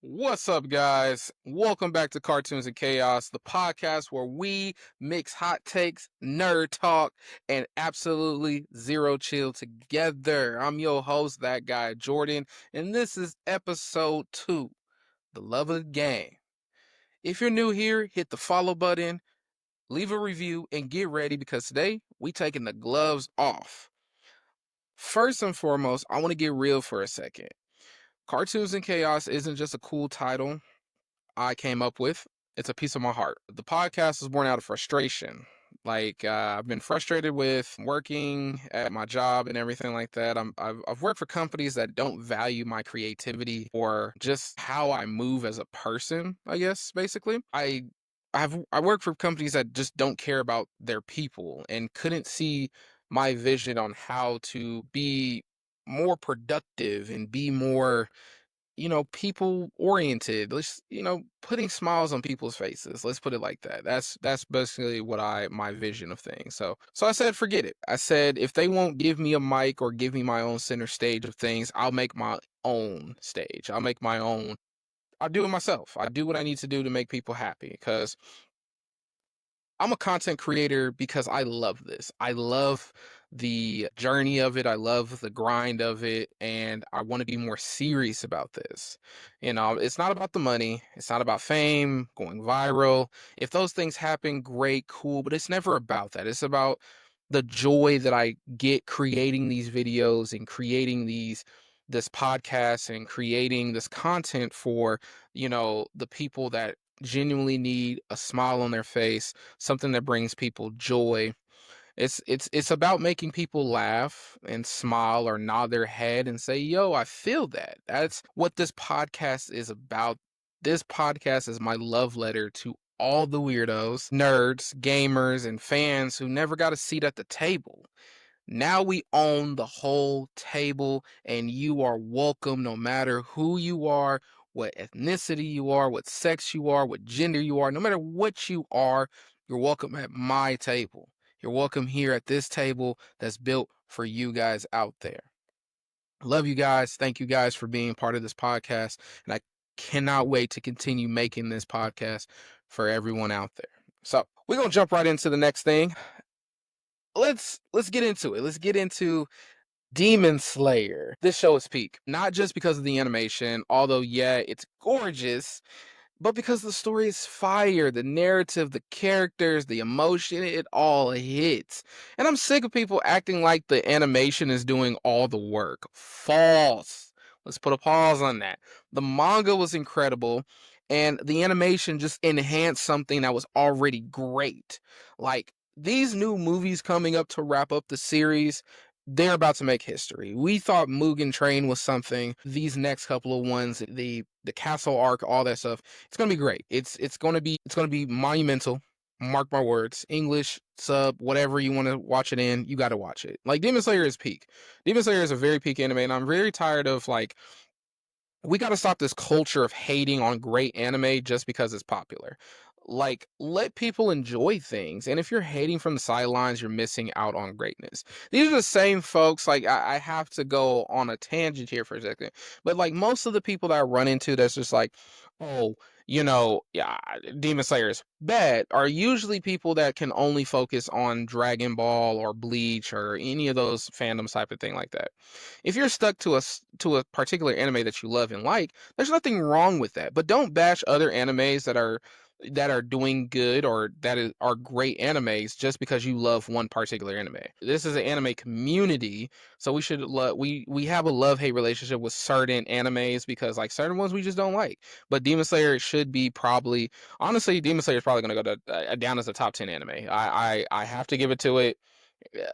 What's up, guys? Welcome back to Cartoons and Chaos, the podcast where we mix hot takes, nerd talk, and absolutely zero chill together. I'm your host, that guy, Jordan, and this is episode 2, The Love of the Game. If you're new here, hit the follow button, leave a review, and get ready because today we taking the gloves off. First and foremost, I want to get real for a second. Cartoons and Chaos isn't just a cool title I came up with. It's a piece of my heart. The podcast was born out of frustration. I've been frustrated with working at my job and everything like that. I've worked for companies that don't value my creativity or just how I move as a person. I guess basically, I work for companies that just don't care about their people and couldn't see my vision on how to be more productive and be more people oriented. Let's, putting smiles on people's faces. Let's put it like that. That's basically what my vision of things. So I said, forget it. I said, if they won't give me a mic or give me my own center stage of things, I'll make my own stage. I'll make my own. I'll do it myself. I do what I need to do to make people happy because I'm a content creator because I love this. I love the journey of it. I love the grind of it. And I want to be more serious about this. It's not about the money. It's not about fame, going viral. If those things happen, great, cool. But it's never about that. It's about the joy that I get creating these videos and creating this podcast and creating this content for, the people that genuinely need a smile on their face, something that brings people joy. It's about making people laugh and smile or nod their head and say, "Yo, I feel that." That's what this podcast is about. This podcast is my love letter to all the weirdos, nerds, gamers, and fans who never got a seat at the table. Now we own the whole table, and you are welcome no matter who you are, what ethnicity you are, what sex you are, what gender you are, no matter what you are, you're welcome at my table. You're welcome here at this table that's built for you guys out there. Love you guys. Thank you guys for being part of this podcast. And I cannot wait to continue making this podcast for everyone out there. So we're going to jump right into the next thing. Let's get into it. Let's get into Demon Slayer. This show is peak, not just because of the animation, although yeah, it's gorgeous, but because the story is fire, the narrative, the characters, the emotion, it all hits. And I'm sick of people acting like the animation is doing all the work. False. Let's put a pause on that. The manga was incredible, and the animation just enhanced something that was already great. Like these new movies coming up to wrap up the series, they're about to make history. We thought Mugen Train was something. These next couple of ones, the castle arc, all that stuff, it's gonna be great. It's gonna be monumental. Mark my words. English sub, whatever you want to watch it in, you got to watch it. Like Demon Slayer is peak. Demon Slayer is a very peak anime, and I'm very tired of we got to stop this culture of hating on great anime just because it's popular. Like, let people enjoy things. And if you're hating from the sidelines, you're missing out on greatness. These are the same folks. Like, I have to go on a tangent here for a second. But, like, most of the people that I run into that's just like, oh, yeah, Demon Slayer is bad are usually people that can only focus on Dragon Ball or Bleach or any of those fandoms type of thing like that. If you're stuck to a particular anime that you love and like, there's nothing wrong with that. But don't bash other animes that are doing good or are great animes just because you love one particular anime. This is an anime community, so we should we have a love-hate relationship with certain animes because like certain ones we just don't like. But Demon Slayer should be probably honestly Demon Slayer is probably going to go to down as a top 10 anime. I have to give it to it. uh,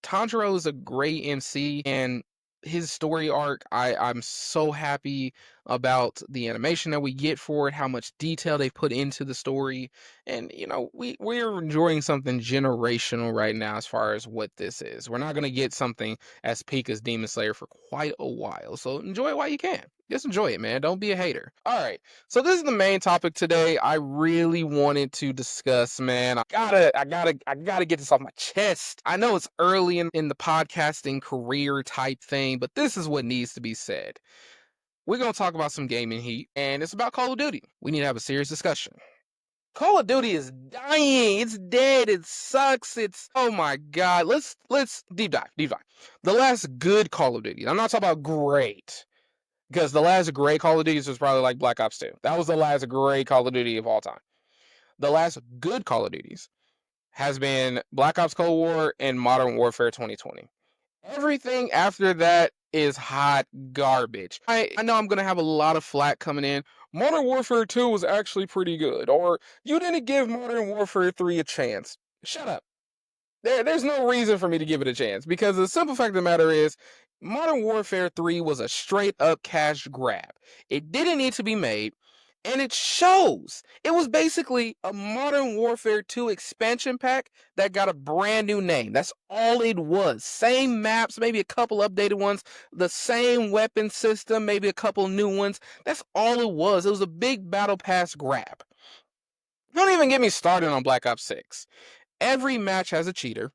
Tanjiro is a great MC, and his story arc, I'm so happy about the animation that we get for it, how much detail they put into the story, and we're enjoying something generational right now as far as what this is. We're not gonna get something as peak as Demon Slayer for quite a while, so enjoy it while you can. Just enjoy it, man. Don't be a hater. All right. So this is the main topic today. I really wanted to discuss, man. I gotta get this off my chest. I know it's early in the podcasting career type thing, but this is what needs to be said. we're going to talk about some gaming heat, and it's about Call of Duty. We need to have a serious discussion. Call of Duty is dying. It's dead. It sucks. It's oh my god. Let's deep dive. Deep dive. The last good Call of Duty. I'm not talking about great. Because the last great Call of Duty was probably like Black Ops 2. That was the last great Call of Duty of all time. The last good Call of Duties has been Black Ops Cold War and Modern Warfare 2020. Everything after that is hot garbage. I know I'm going to have a lot of flack coming in. Modern Warfare 2 was actually pretty good. Or you didn't give Modern Warfare 3 a chance. Shut up. There's no reason for me to give it a chance because the simple fact of the matter is Modern Warfare 3 was a straight up cash grab. It didn't need to be made, and it shows. It was basically a Modern Warfare 2 expansion pack that got a brand new name. That's all it was. Same maps, maybe a couple updated ones, the same weapon system, maybe a couple new ones. That's all it was. It was a big battle pass grab. Don't even get me started on Black Ops 6. Every match has a cheater.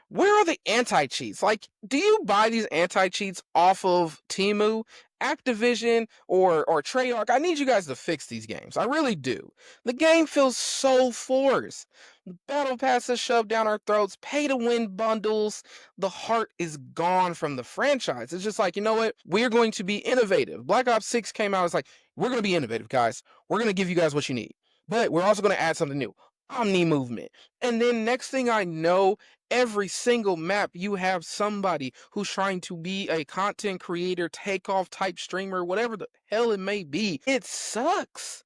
Where are the anti-cheats? Like, do you buy these anti-cheats off of Temu, Activision, or Treyarch? I need you guys to fix these games. I really do. The game feels so forced. The battle passes shoved down our throats, pay-to-win bundles. The heart is gone from the franchise. It's just like, you know what? We're going to be innovative. Black Ops 6 came out. It's like, we're going to be innovative, guys. We're going to give you guys what you need. But we're also going to add something new. Omni movement. And then next thing I know, every single map you have somebody who's trying to be a content creator, takeoff type streamer, whatever the hell it may be. It sucks.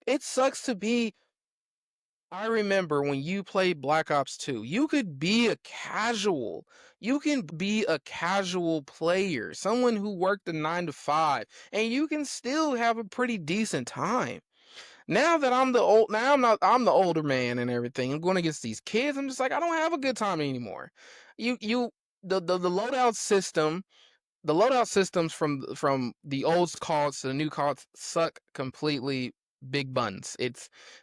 It sucks to be. I remember when you played Black Ops 2, you could be a casual. You can be a casual player, someone who worked a 9 to 5, and you can still have a pretty decent time. Now that I'm I'm the older man and everything. I'm going against these kids. I'm just like, I don't have a good time anymore. The loadout system, the loadout systems from the old CODs to the new CODs suck completely. Big buns.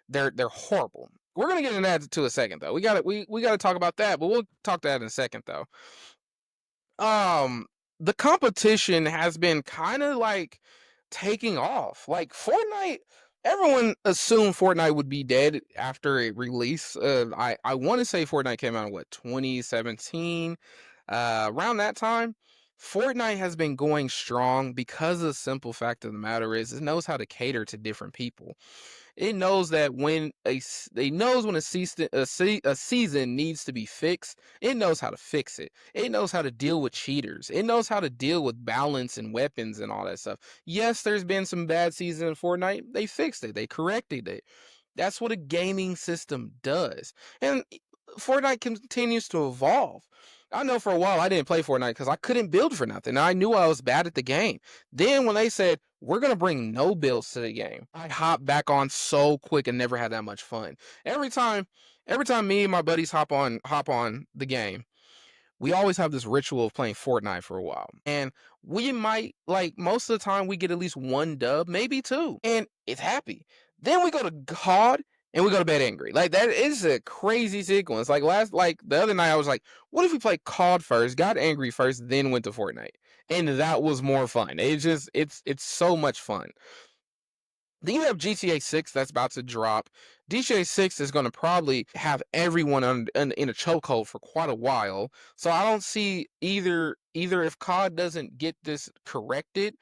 They're horrible. We're gonna get into that to a second though. We gotta talk about that, but we'll talk that in a second though. The competition has been kind of like taking off. Like Fortnite, everyone assumed Fortnite would be dead after a release. I want to say Fortnite came out in what 2017, around that time. Fortnite has been going strong because the simple fact of the matter is it knows how to cater to different people. It knows that when it knows when a season needs to be fixed. It knows how to fix it. It knows how to deal with cheaters. It knows how to deal with balance and weapons and all that stuff. Yes, there's been some bad seasons in Fortnite. They fixed it. They corrected it. That's what a gaming system does. And Fortnite continues to evolve. I know for a while I didn't play Fortnite because I couldn't build for nothing. I knew I was bad at the game. Then when they said, we're going to bring no builds to the game, I hopped back on so quick and never had that much fun. Every time me and my buddies hop on the game, we always have this ritual of playing Fortnite for a while. And we might, like, most of the time we get at least one dub, maybe two, and it's happy. Then we go to COD and we go to bed angry. Like, that is a crazy sequence. Like the other night I was like, what if we played COD first, got angry first, then went to Fortnite? And that was more fun. It's so much fun. Then you have GTA 6 that's about to drop. GTA 6 is going to probably have everyone in a chokehold for quite a while. So I don't see either if COD doesn't get this corrected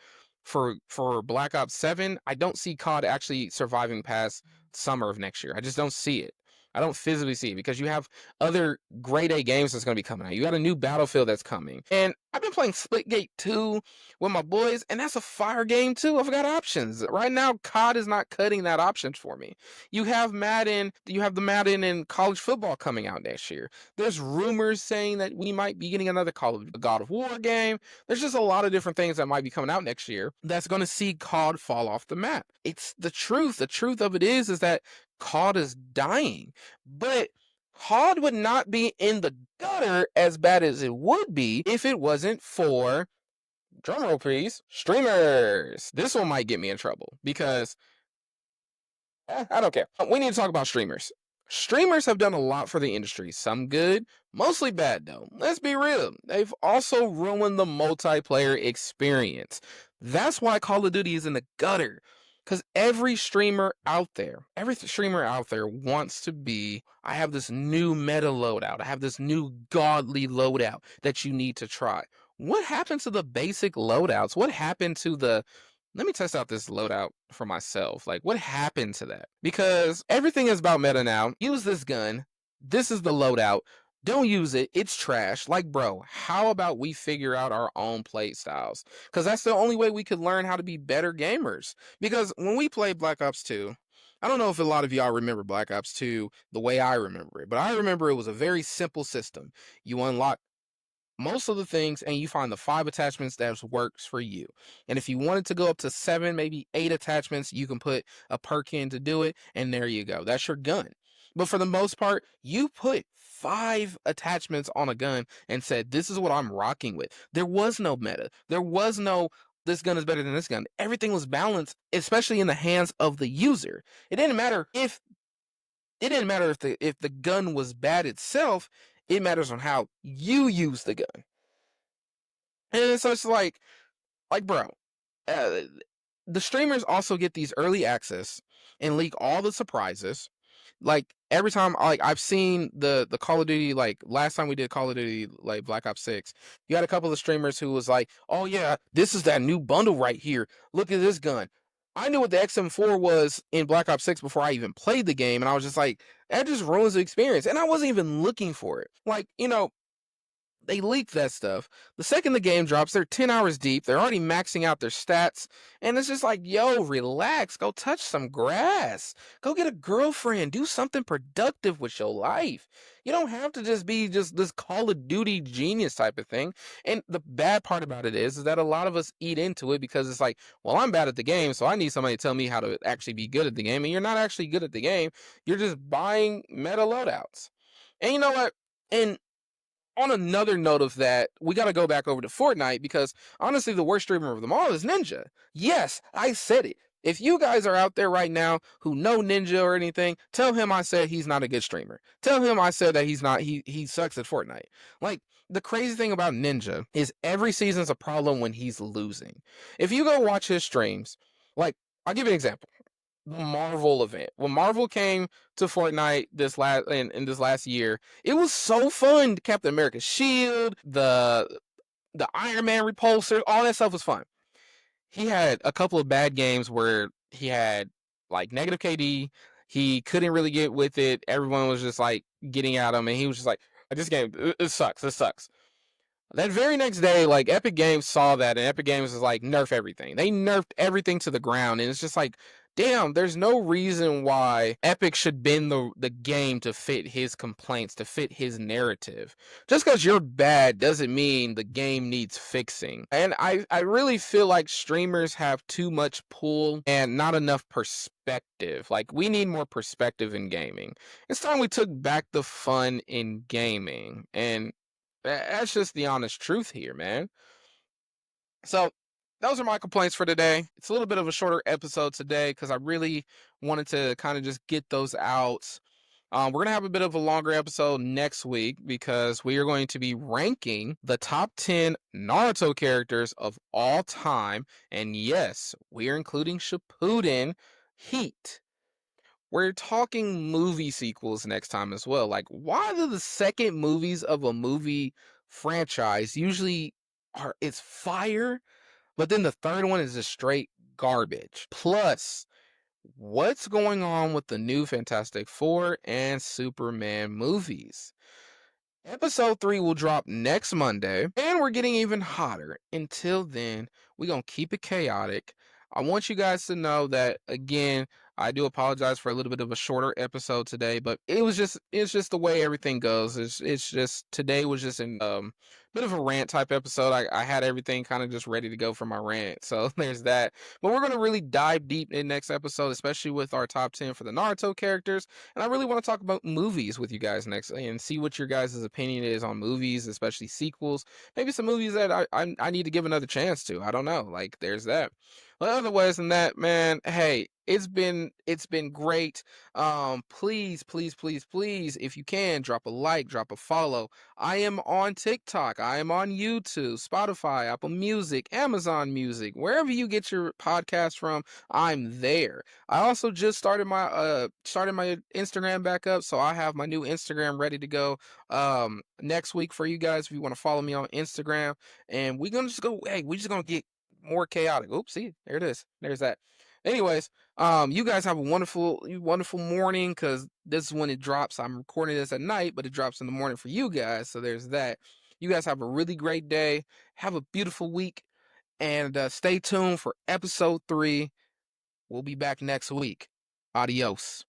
for Black Ops 7, I don't see COD actually surviving past summer of next year. I just don't see it. I don't physically see it because you have other grade A games that's going to be coming out. You got a new Battlefield that's coming. And I've been playing Splitgate 2 with my boys, and that's a fire game too. I've got options. Right now, COD is not cutting that options for me. You have Madden, you have the Madden and college football coming out next year. There's rumors saying that we might be getting another God of War game. There's just a lot of different things that might be coming out next year that's going to see COD fall off the map. It's the truth. The truth of it is that COD is dying. But COD would not be in the gutter as bad as it would be if it wasn't for, drumroll please, streamers. This one might get me in trouble because I don't care. We need to talk about streamers. Streamers have done a lot for the industry. Some good, mostly bad though. Let's be real. They've also ruined the multiplayer experience. That's why Call of Duty is in the gutter. Because every streamer out there wants to be, I have this new meta loadout. I have this new godly loadout that you need to try. What happened to the basic loadouts? What happened to let me test out this loadout for myself. Like, what happened to that? Because everything is about meta now. Use this gun. This is the loadout. Don't use it. It's trash. Like, bro, how about we figure out our own play styles? Because that's the only way we could learn how to be better gamers. Because when we played Black Ops 2, I don't know if a lot of y'all remember Black Ops 2 the way I remember it, but I remember it was a very simple system. You unlock most of the things and you find the 5 attachments that works for you. And if you wanted to go up to 7, maybe 8 attachments, you can put a perk in to do it, and there you go. That's your gun. But for the most part, you put 5 attachments on a gun and said, this is what I'm rocking with. There was no meta. There was no, this gun is better than this gun. Everything was balanced, especially in the hands of the user. It didn't matter if the gun was bad itself. It matters on how you use the gun. And so it's like, bro, uh, the streamers also get these early access and leak all the surprises. Like every time, like I've seen the Call of Duty, like last time we did Call of Duty, like Black Ops 6, you had a couple of streamers who was like, "Oh yeah, this is that new bundle right here. Look at this gun." I knew what the XM4 was in Black Ops 6 before I even played the game, and I was just like, that just ruins the experience. And I wasn't even looking for it. Like, they leak that stuff. The second the game drops, they're 10 hours deep. They're already maxing out their stats. And it's just like, yo, relax. Go touch some grass. Go get a girlfriend. Do something productive with your life. You don't have to just be just this Call of Duty genius type of thing. And the bad part about it is that a lot of us eat into it because it's like, well, I'm bad at the game, so I need somebody to tell me how to actually be good at the game. And you're not actually good at the game. You're just buying meta loadouts. And you know what? And on another note of that, we got to go back over to Fortnite because honestly, the worst streamer of them all is Ninja. Yes, I said it. If you guys are out there right now who know Ninja or anything, tell him I said he's not a good streamer. Tell him I said that he sucks at Fortnite. Like, the crazy thing about Ninja is every season's a problem when he's losing. If you go watch his streams, like, I'll give you an example. The Marvel event. When Marvel came to Fortnite in this last year, it was so fun. Captain America's shield, the Iron Man repulsor, all that stuff was fun. He had a couple of bad games where he had like negative KD. He couldn't really get with it. Everyone was just like getting at him, and he was just like, "This game, it sucks. It sucks." That very next day, like Epic Games saw that, and Epic Games was like, nerf everything. They nerfed everything to the ground, and it's just like, damn, there's no reason why Epic should bend the game to fit his complaints, to fit his narrative. Just because you're bad doesn't mean the game needs fixing. And I really feel like streamers have too much pull and not enough perspective. Like, we need more perspective in gaming. It's time we took back the fun in gaming. And that's just the honest truth here, man. So those are my complaints for today. It's a little bit of a shorter episode today because I really wanted to kind of just get those out. We're going to have a bit of a longer episode next week because we are going to be ranking the top 10 Naruto characters of all time. And yes, we are including Shippuden Heat. We're talking movie sequels next time as well. Like, why do the second movies of a movie franchise usually it's fire, but then the third one is just straight garbage? Plus, what's going on with the new Fantastic Four and Superman movies? Episode 3 will drop next Monday, and we're getting even hotter. Until then, we're going to keep it chaotic. I want you guys to know that, again, I do apologize for a little bit of a shorter episode today, but it's just the way everything goes. It's just, today was just a bit of a rant type episode. I had everything kind of just ready to go for my rant, so there's that. But we're going to really dive deep in next episode, especially with our top 10 for the Naruto characters. And I really want to talk about movies with you guys next and see what your guys' opinion is on movies, especially sequels. Maybe some movies that I need to give another chance to. I don't know. Like, there's that. But otherwise than that, man, hey, It's been great. Please, please, please, please, if you can, drop a like, drop a follow. I am on TikTok. I am on YouTube, Spotify, Apple Music, Amazon Music, wherever you get your podcast from. I'm there. I also just started my Instagram back up, so I have my new Instagram ready to go next week for you guys if you want to follow me on Instagram. And we're gonna just go. Hey, we're just gonna get more chaotic. Oops, see, there it is. There's that. Anyways, you guys have a wonderful morning because this is when it drops. I'm recording this at night, but it drops in the morning for you guys. So there's that. You guys have a really great day. Have a beautiful week, and stay tuned for episode 3. We'll be back next week. Adios.